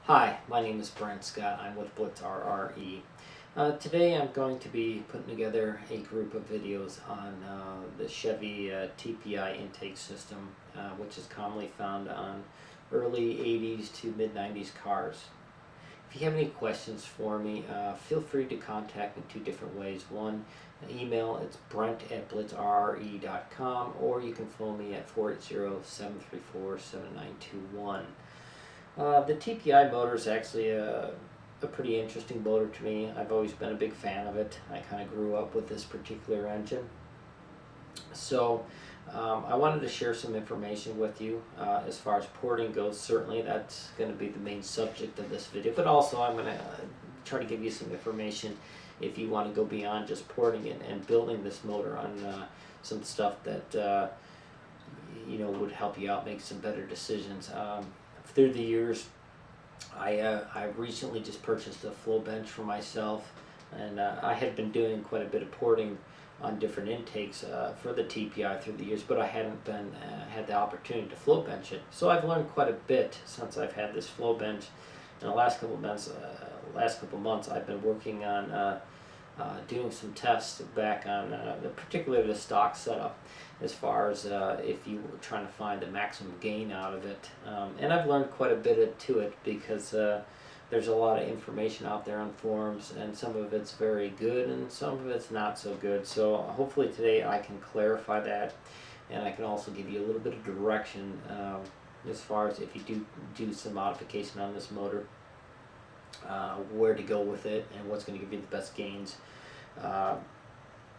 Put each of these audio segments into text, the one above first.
Hi, my name is Brent Scott. I'm with Blitz RRE. Today I'm going to be putting together a group of videos on the Chevy TPI intake system, which is commonly found on early 80s to mid 90s cars. If you have any questions for me, feel free to contact me two different ways. One, email, it's brent@blitzrre.com, or you can phone me at 480-734-7921. The TPI motor is actually a pretty interesting motor to me. I've always been a big fan of it. I kind of grew up with this particular engine. So I wanted to share some information with you as far as porting goes. Certainly that's going to be the main subject of this video, but also I'm going to try to give you some information if you want to go beyond just porting it and building this motor on some stuff that would help you out make some better decisions. Through the years, I recently just purchased a flow bench for myself, and I had been doing quite a bit of porting on different intakes for the TPI through the years, but I hadn't had the opportunity to flow bench it. So I've learned quite a bit since I've had this flow bench. In the last couple of months, I've been working on doing some tests back on particularly the stock setup, as far as if you were trying to find the maximum gain out of it. And I've learned quite a bit to it because there's a lot of information out there on forums, and some of it's very good and some of it's not so good. So hopefully today I can clarify that, and I can also give you a little bit of direction as far as if you do some modification on this motor, where to go with it and what's going to give you the best gains.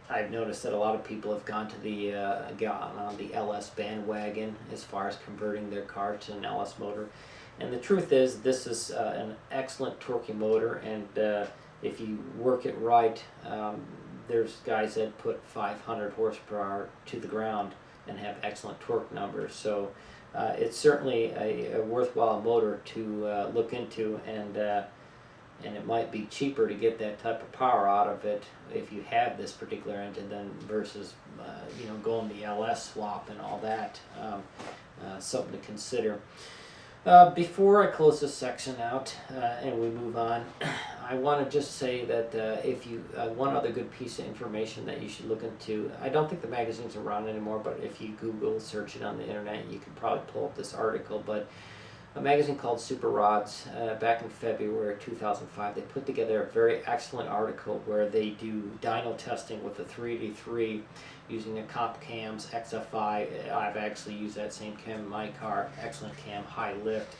I've noticed that a lot of people have gone on the LS bandwagon as far as converting their car to an LS motor, and the truth is this is an excellent torquey motor, and if you work it right, there's guys that put 500 horsepower to the ground and have excellent torque numbers. So it's certainly a worthwhile motor to look into, and it might be cheaper to get that type of power out of it if you have this particular engine than versus going the LS swap and all that. Something to consider. Before I close this section out and we move on, I want to just say that if you one other good piece of information that you should look into. I don't think the magazine's around anymore, but if you Google search it on the internet, you can probably pull up this article. But a magazine called Super Rods, back in February 2005, they put together a very excellent article where they do dyno testing with the 383 using a Comp Cams XFI. I've actually used that same cam in my car. Excellent cam, high lift.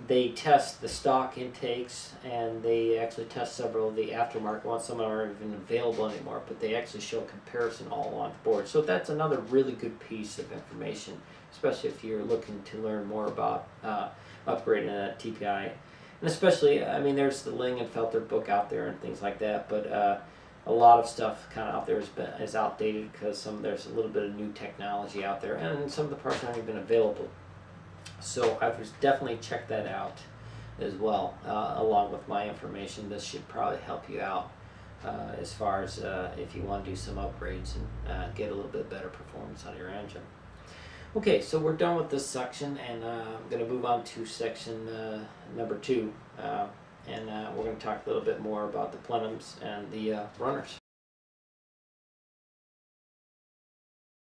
They test the stock intakes, and they actually test several of the aftermarket ones. Some aren't even available anymore, but they actually show a comparison all on board. So that's another really good piece of information, especially if you're looking to learn more about upgrading a TPI. And especially, I mean, there's the Lingenfelter book out there and things like that, but a lot of stuff kind of out there is outdated because there's a little bit of new technology out there, and some of the parts aren't even available. So I would definitely check that out as well, along with my information. This should probably help you out as far as if you want to do some upgrades and get a little bit better performance out of your engine. Okay, so we're done with this section, and I'm going to move on to section number 2, and we're going to talk a little bit more about the plenums and the runners.